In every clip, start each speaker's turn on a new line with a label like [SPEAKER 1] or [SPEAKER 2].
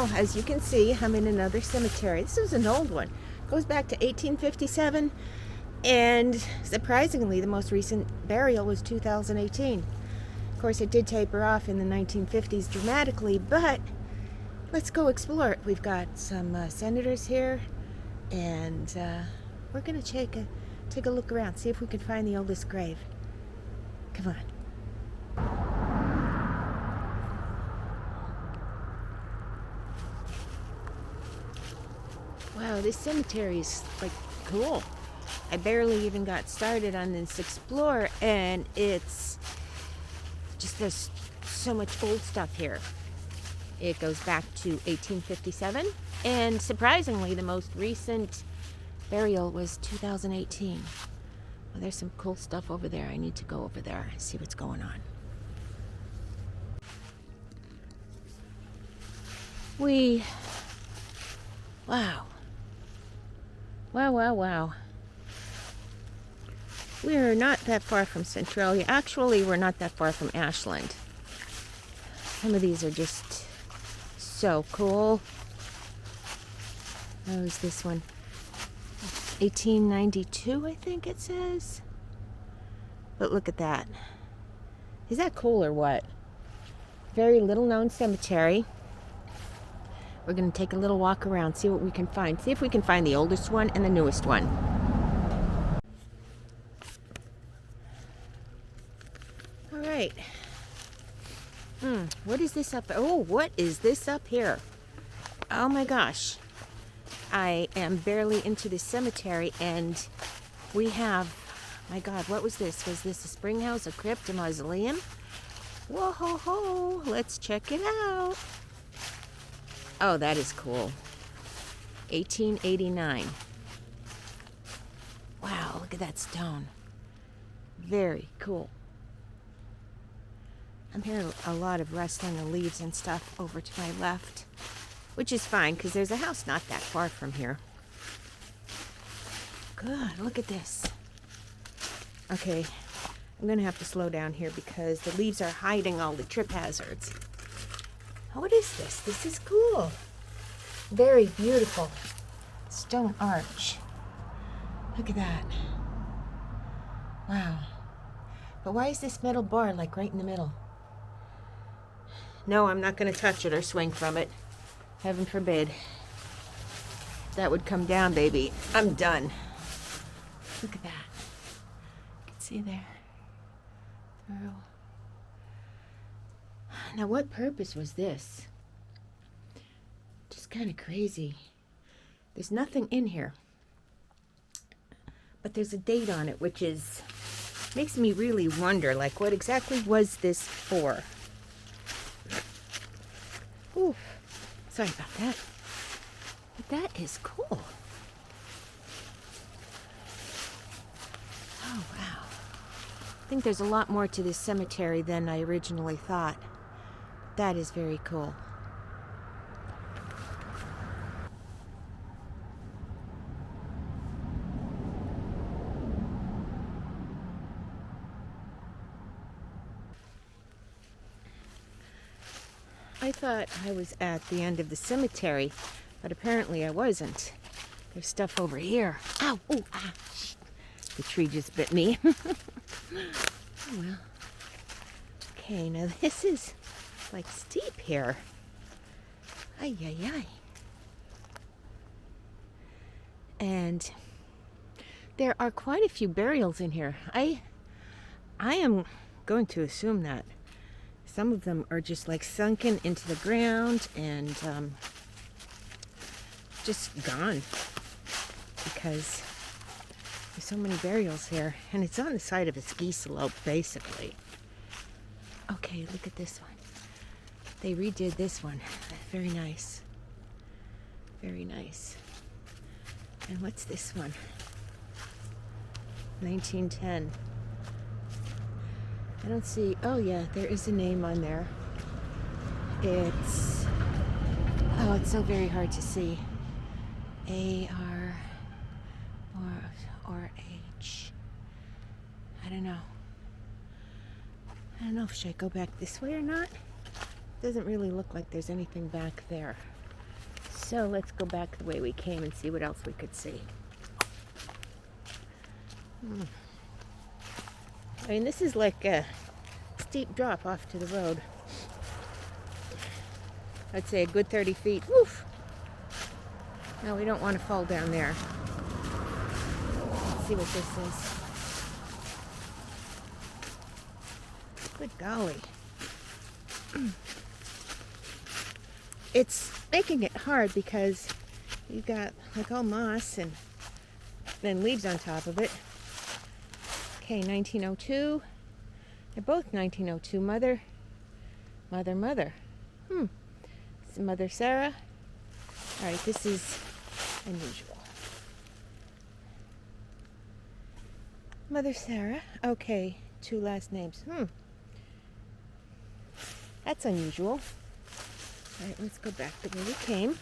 [SPEAKER 1] Well, as you can see, I'm in another cemetery. This is an old one. It goes back to 1857, and surprisingly, the most recent burial was 2018. Of course, it did taper off in the 1950s dramatically, but let's go explore it. We've got some senators here, and we're going to take a look around, see if we can find the oldest grave. Come on. Wow, this cemetery is like cool. I barely even got started on this explore, and it's just there's so much old stuff here. It goes back to 1857, and surprisingly, the most recent burial was 2018. Well, there's some cool stuff over there. I need to go over there and see what's going on. Wow. Wow. We're not that far from Centralia. Actually, we're not that far from Ashland. Some of these are just so cool. How is this one? 1892, I think it says. But look at that. Is that cool or what? Very little known cemetery. We're going to take a little walk around, see what we can find. See if we can find the oldest one and the newest one. All right. What is this up? Oh, what is this up here? Oh my gosh. I am barely into this cemetery, and we have, my God, what was this? Was this a spring house, a crypt, a mausoleum? Whoa, ho, ho. Let's check it out. Oh, that is cool. 1889. Wow, look at that stone. Very cool. I'm hearing a lot of rustling of leaves and stuff over to my left, which is fine because there's a house not that far from here. Good, look at this. Okay, I'm going to have to slow down here because the leaves are hiding all the trip hazards. What is this? This is cool. Very beautiful stone arch. Look at that. Wow. But why is this metal bar like right in the middle? No, I'm not going to touch it or swing from it. Heaven forbid. That would come down, baby. I'm done. Look at that. You can see there. Through. Now, what purpose was this? Just kind of crazy. There's nothing in here. But there's a date on it, which is makes me really wonder, like, what exactly was this for? Ooh, sorry about that. But that is cool. Oh, wow. I think there's a lot more to this cemetery than I originally thought. That is very cool. I thought I was at the end of the cemetery, but apparently I wasn't. There's stuff over here. Ow! Oh, ah! The tree just bit me. Oh, well. Okay, now this is like steep here. Ay, ay, ay. And there are quite a few burials in here. I am going to assume that some of them are just like sunken into the ground and just gone because there's so many burials here, and it's on the side of a ski slope basically. Okay, look at this one. They redid this one. Very nice. Very nice. And what's this one? 1910. I don't see, oh yeah, there is a name on there. It's so very hard to see. A-R or H. I don't know. I don't know if should I go back this way or not. Doesn't really look like there's anything back there. So let's go back the way we came and see what else we could see. I mean, this is like a steep drop off to the road. I'd say a good 30 feet. Woof! No, we don't want to fall down there. Let's see what this is. Good golly. It's making it hard because you got like all moss and then leaves on top of it. Okay, 1902. They're both 1902. Mother. It's Mother Sarah. All right, this is unusual. Mother Sarah. Okay, 2 last names. That's unusual. All right, let's go back the way we came.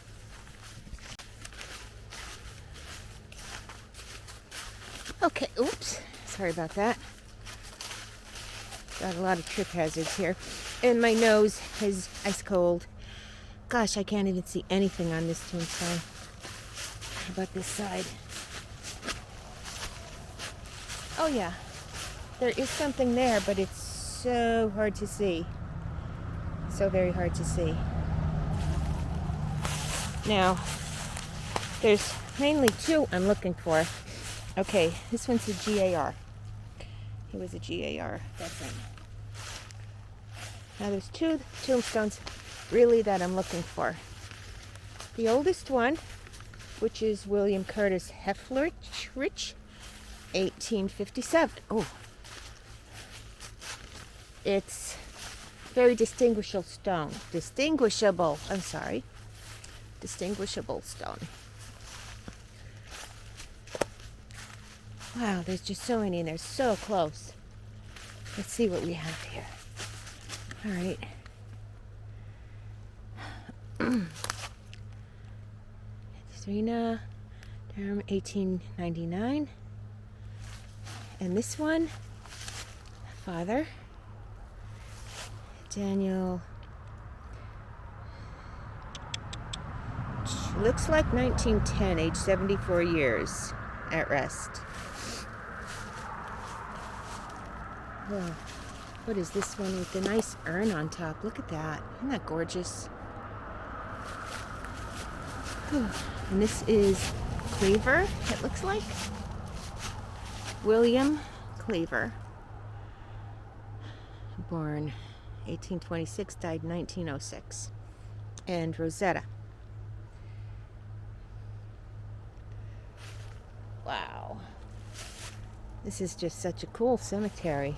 [SPEAKER 1] Okay, oops. Sorry about that. Got a lot of trip hazards here. And my nose is ice cold. Gosh, I can't even see anything on this tombstone. How about this side? Oh yeah, there is something there, but it's so hard to see. So very hard to see. Now, there's mainly 2 I'm looking for. Okay, this one's a GAR. He was a GAR veteran. Now there's 2 tombstones really that I'm looking for. The oldest one, which is William Curtis Heflerich, 1857. Oh, it's very distinguishable stone. Distinguishable stone. Wow, there's just so many and they're so close. Let's see what we have here. All right. Serena, Durham, 1899. And this one, father, Daniel, looks like 1910, age 74 years, at rest. Whoa. What is this one with the nice urn on top? Look at that. Isn't that gorgeous? Whew. And this is Cleaver, it looks like. William Cleaver. Born 1826, died 1906. And Rosetta. Wow. This is just such a cool cemetery.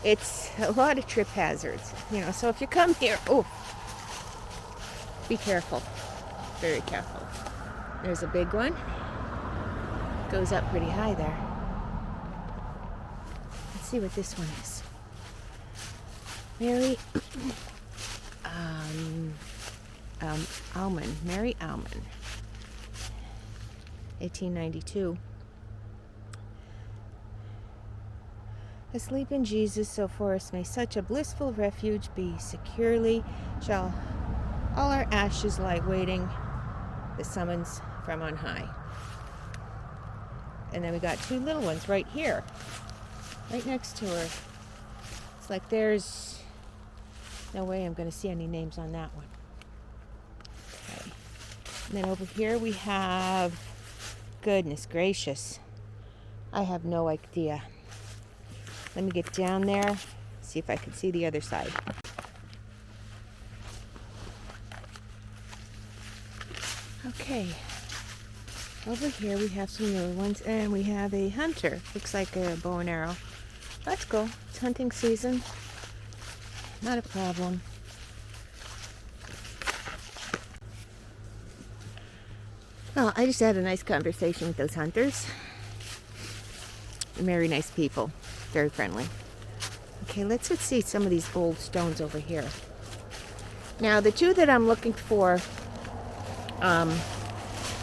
[SPEAKER 1] It's a lot of trip hazards, so if you come here, be careful. Very careful. There's a big one. Goes up pretty high there. Let's see what this one is. Mary Alman. Mary Alman. 1892. Asleep in Jesus, so for us may such a blissful refuge be. Securely shall all our ashes lie waiting the summons from on high. And then we got 2 little ones right here, right next to her. It's like there's no way I'm going to see any names on that one. Okay. And then over here we have, goodness gracious, I have no idea. Let me get down there, see if I can see the other side. Okay, over here we have some newer ones, and we have a hunter. Looks like a bow and arrow. That's cool. It's hunting season. Not a problem. Well, I just had a nice conversation with those hunters. They're very nice people. Very friendly. Okay, let's see some of these old stones over here. Now, the 2 that I'm looking for,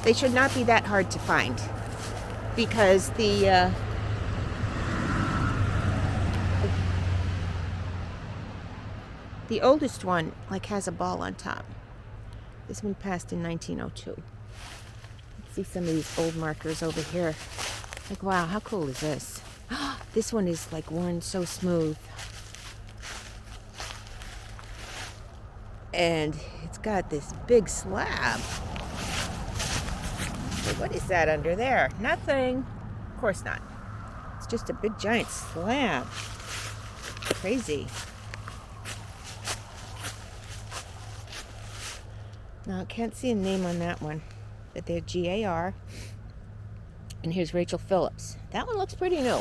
[SPEAKER 1] they should not be that hard to find, because the oldest one has a ball on top. This one passed in 1902. Let's see some of these old markers over here. Like, wow, how cool is this? This one is like worn so smooth. And it's got this big slab. So what is that under there? Nothing. Of course not. It's just a big giant slab. Crazy. Now, I can't see a name on that one, but they're GAR. And here's Rachel Phillips. That one looks pretty new.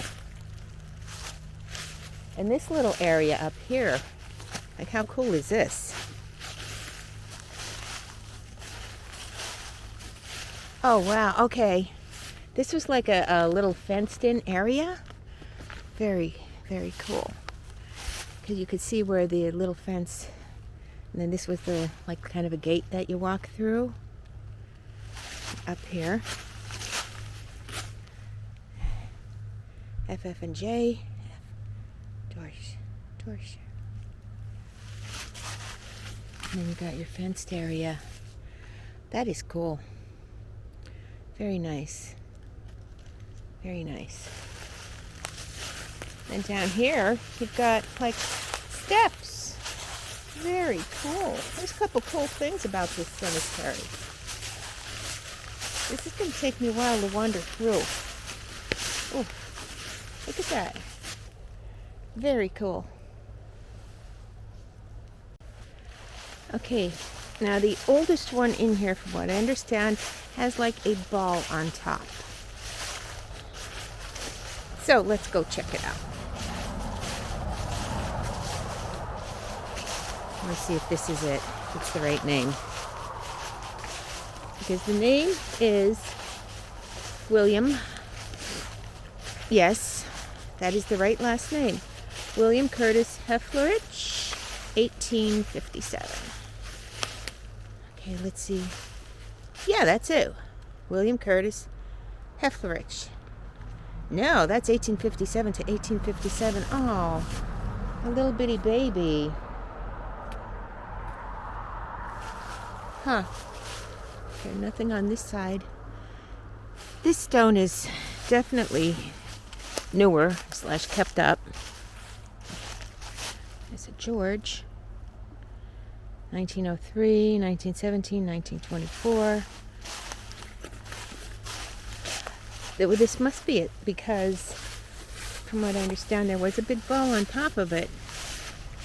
[SPEAKER 1] And this little area up here, like, how cool is this? Oh, wow, okay. This was like a little fenced-in area. Very, very cool. Because you could see where the little fence, and then this was the, like, kind of a gate that you walk through. Up here. FF and J. Torch. And then you got your fenced area. That is cool. Very nice. Very nice. And down here, you've got like steps. Very cool. There's a couple cool things about this cemetery. This is going to take me a while to wander through. Oh, look at that. Very cool. Okay, now the oldest one in here, from what I understand, has like a ball on top. So let's go check it out. Let's see if this is it. If it's the right name. Because the name is William. Yes, that is the right last name. William Curtis Heflerich, 1857. Okay, let's see. Yeah, that's it. William Curtis Heflerich. No, that's 1857 to 1857. Oh, a little bitty baby. Huh. Okay, nothing on this side. This stone is definitely newer / kept up. There's a George. 1903, 1917, 1924. This must be it, because from what I understand, there was a big ball on top of it.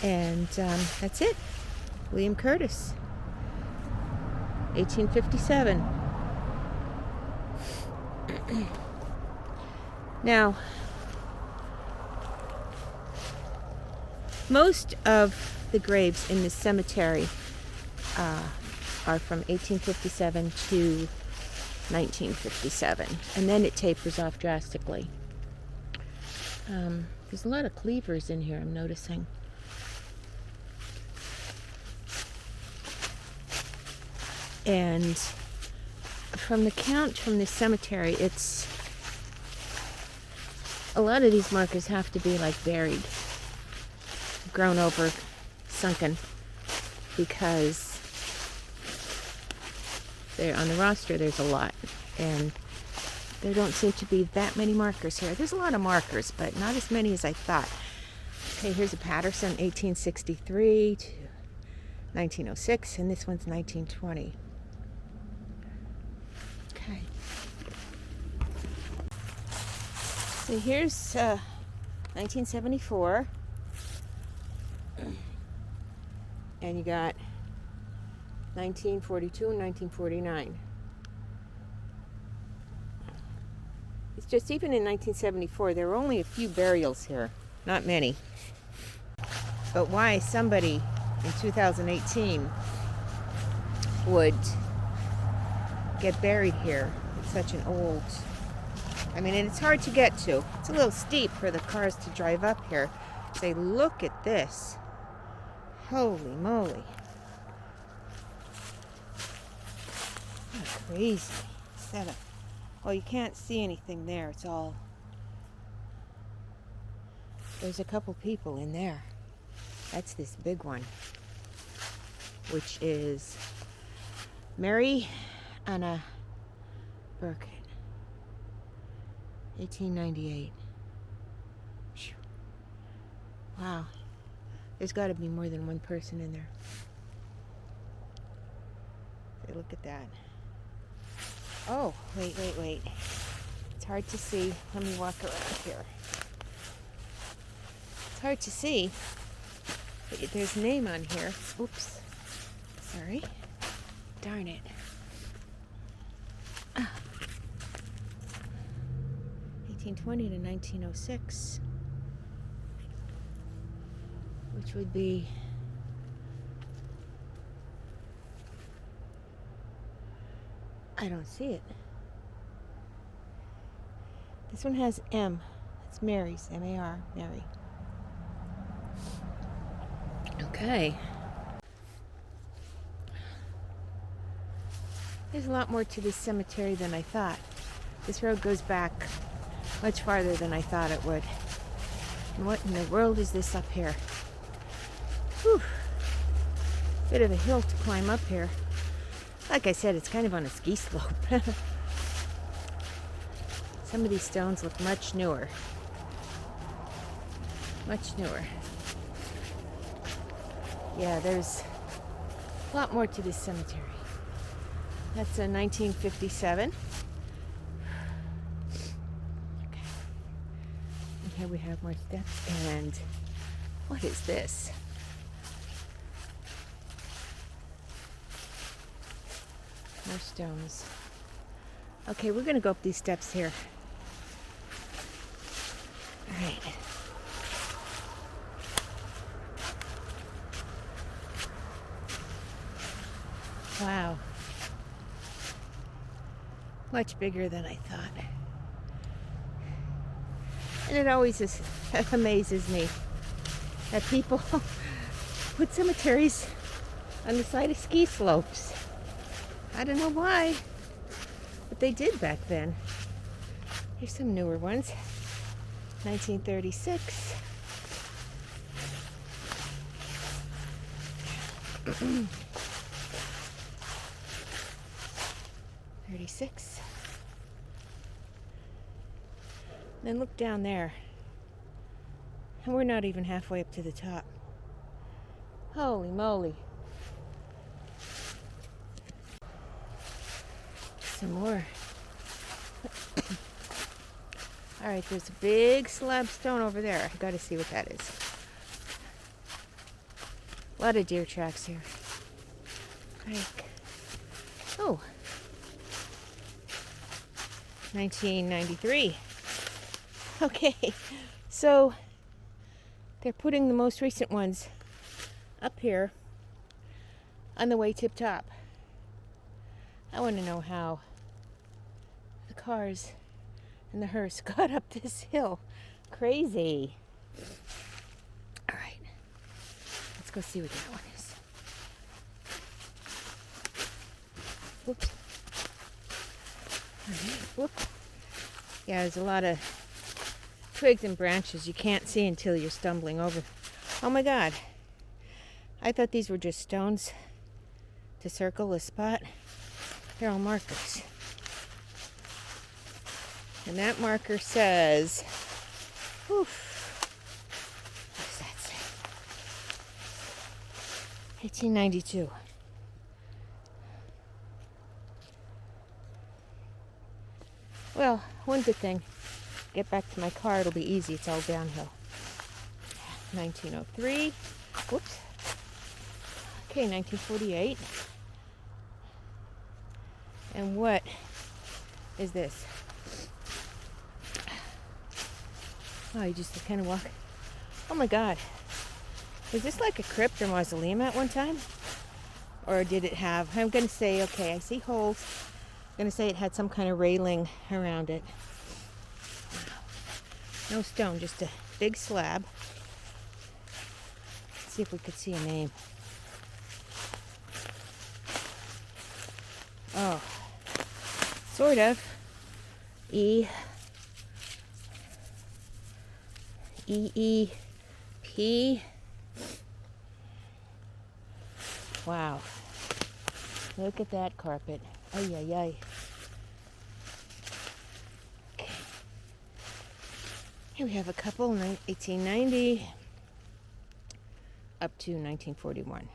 [SPEAKER 1] And that's it. William Curtis. 1857. Now, most of the graves in this cemetery are from 1857 to 1957, and then it tapers off drastically. There's a lot of cleavers in here, I'm noticing. And from the count from this cemetery, it's a lot of these markers have to be like buried, grown over, sunken, because they're on the roster. There's a lot, and there don't seem to be that many markers here. There's a lot of markers, but not as many as I thought. Okay, here's a Patterson, 1863 to 1906, and this one's 1920. Okay. So here's 1974. And you got 1942 and 1949. It's just, even in 1974, there were only a few burials here. Not many. But why somebody in 2018 would get buried here at such an old... I mean, and it's hard to get to. It's a little steep for the cars to drive up here. Say, look at this. Holy moly. What a crazy setup. Well, you can't see anything there. It's all... There's a couple people in there. That's this big one, which is Mary Anna Burkett, 1898. Phew. Wow. There's got to be more than one person in there. Hey, look at that. Oh, wait. It's hard to see. Let me walk around here. It's hard to see. There's a name on here. Oops. Sorry. Darn it. 1820 to 1906. Which would be... I don't see it. This one has M. It's Mary's. M-A-R. Mary. Okay. There's a lot more to this cemetery than I thought. This road goes back much farther than I thought it would. And what in the world is this up here? Whew. Bit of a hill to climb up here. Like I said, it's kind of on a ski slope. Some of these stones look much newer. Much newer. Yeah, there's a lot more to this cemetery. That's a 1957. Okay. And here we have more steps. And what is this? More stones. Okay, we're gonna go up these steps here. All right. Wow. Much bigger than I thought. And it always amazes me that people put cemeteries on the side of ski slopes. I don't know why, but they did back then. Here's some newer ones. 1936. 36. Then look down there. And we're not even halfway up to the top. Holy moly. Some more. All right, there's a big slab stone over there. I gotta see what that is. A lot of deer tracks here. Like, oh, 1993. Okay, so they're putting the most recent ones up here on the way tip top. I want to know how the cars and the hearse got up this hill. Crazy. All right, let's go see what that one is. Whoops. All right. Whoop. Yeah, there's a lot of twigs and branches you can't see until you're stumbling over. Oh my God. I thought these were just stones to circle a spot. They're all markers. And that marker says, what does that say? 1892. Well, one good thing, get back to my car, it'll be easy, it's all downhill. 1903, whoops. Okay, 1948. And what is this? Oh, you just kind of walk. Oh my God. Is this like a crypt or mausoleum at one time? Or did it have, I'm going to say, okay, I see holes. I'm going to say it had some kind of railing around it. No stone, just a big slab. Let's see if we could see a name. Oh, sort of. E-E-P. Wow. Look at that carpet. Ay, ay, ay. Okay. Here we have a couple, 1890 up to 1941.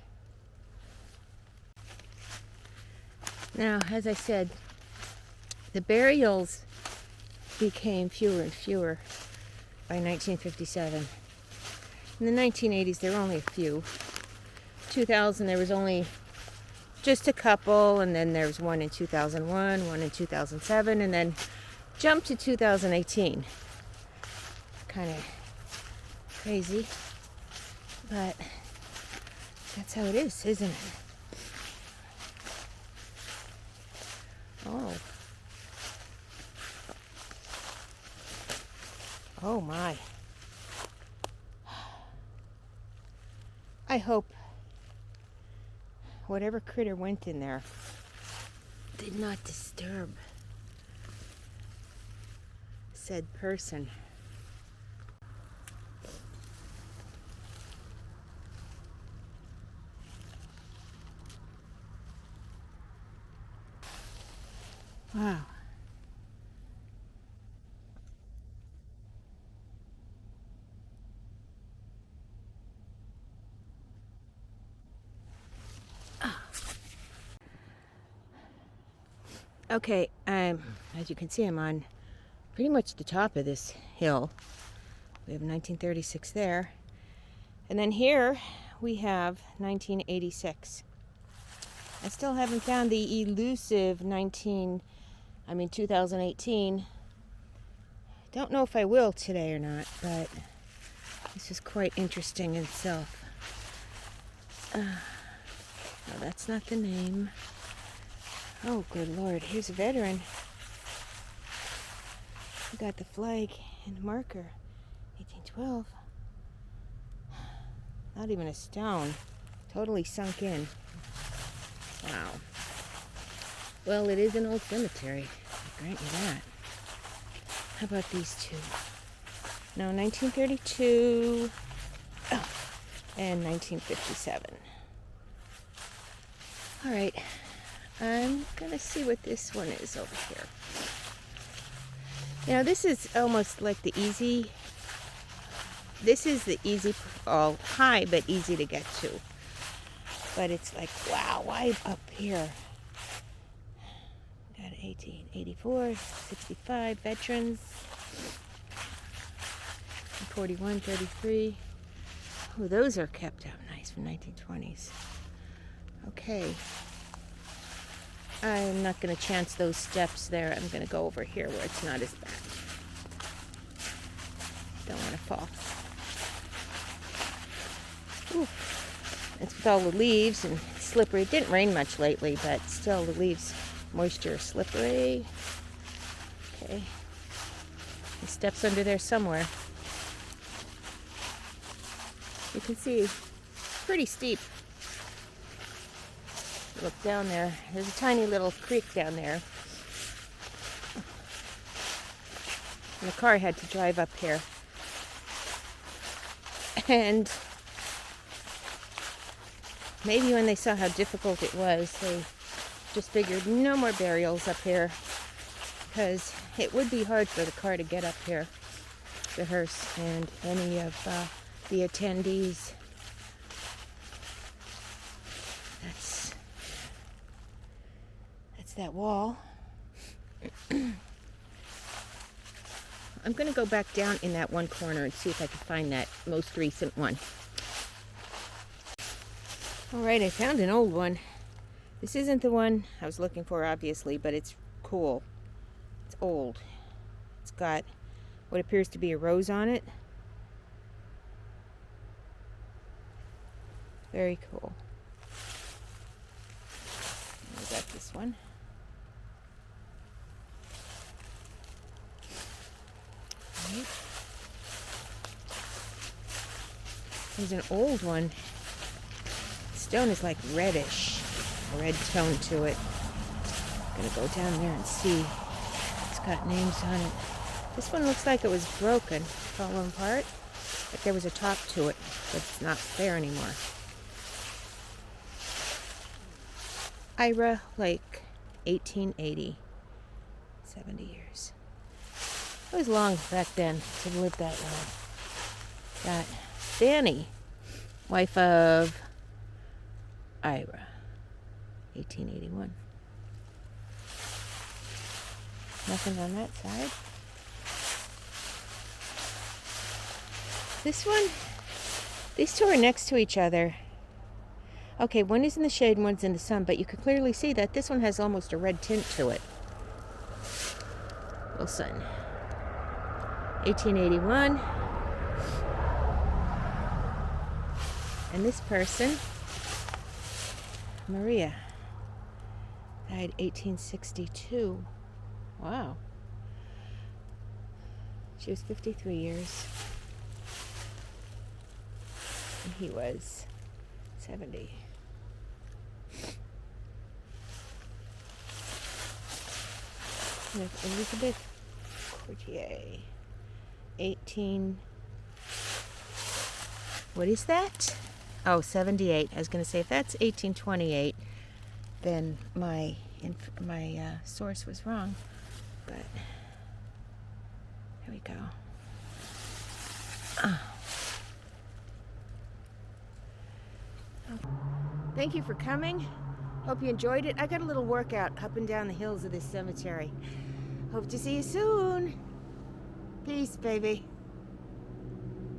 [SPEAKER 1] Now, as I said, the burials became fewer and fewer by 1957. In the 1980s, there were only a few. 2000, there was only just a couple, and then there was one in 2001, one in 2007, and then jumped to 2018. Kind of crazy, but that's how it is, isn't it? Oh. Oh my. I hope whatever critter went in there did not disturb said person. Wow. Okay, as you can see, I'm on pretty much the top of this hill. We have 1936 there. And then here we have 1986. I still haven't found the elusive 2018. Don't know if I will today or not, but this is quite interesting in itself. No, that's not the name. Oh, good Lord, here's a veteran. We got the flag and the marker. 1812. Not even a stone. Totally sunk in. Wow. Well, it is an old cemetery. I'll grant you that. How about these two? No, 1932 and 1957. All right. I'm going to see what this one is over here. You know, this is almost like the easy. This is the easy, high but easy to get to. But it's like, wow, why up here? Got 1884, 65 veterans, 41, 33. Oh, those are kept out nice from 1920s. Okay. I'm not going to chance those steps there. I'm going to go over here where it's not as bad. Don't want to fall. Ooh. It's with all the leaves and slippery. It didn't rain much lately, but still the leaves, moisture, slippery. Okay. The steps under there somewhere. You can see, pretty steep. Look down there. There's a tiny little creek down there. And the car had to drive up here. And maybe when they saw how difficult it was, they just figured no more burials up here, because it would be hard for the car to get up here, the hearse, and any of the attendees. That's that wall. I'm going to go back down in that one corner and see if I can find that most recent one. Alright, I found an old one. This isn't the one I was looking for, obviously, but it's cool. It's old. It's got what appears to be a rose on it. Very cool. We got this one. Right. There's an old one. Stone is like reddish, a red tone to it. I'm gonna go down there and see. It's got names on it. This one looks like it was broken, fallen apart, but there was a top to it, but it's not there anymore. Ira Lake, 1880. 70 years. It was long back then to live that long. Got Fanny, wife of Ira, 1881. Nothing on that side. This one, these two are next to each other. Okay, one is in the shade and one's in the sun, but you can clearly see that this one has almost a red tint to it. Wilson, 1881. And this person, Maria, died 1862. Wow. She was 53 years. And he was 70. With Elizabeth Courtier, 18. What is that? Oh, 78. I was going to say, if that's 1828, then my source was wrong. But here we go. Thank you for coming. Hope you enjoyed it. I got a little workout up and down the hills of this cemetery. Hope to see you soon. Peace, baby.